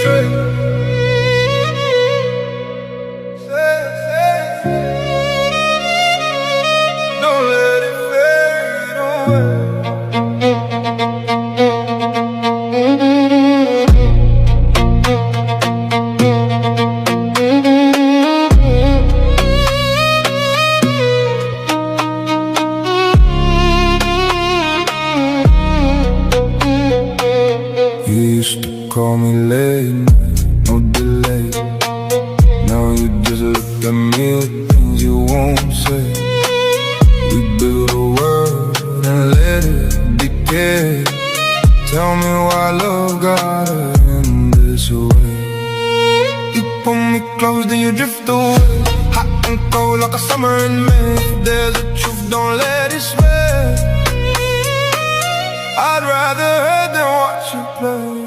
straight. Don't let it fade away. You used to call me late night, no delay. Now you just look at me with things you won't say. We build a world and let it decay. Tell me why love gotta end this way. You pull me close, then you drift away. Hot and cold like a summer in May. If there's a truth, don't let it sway. I'd rather hurt than watch you play.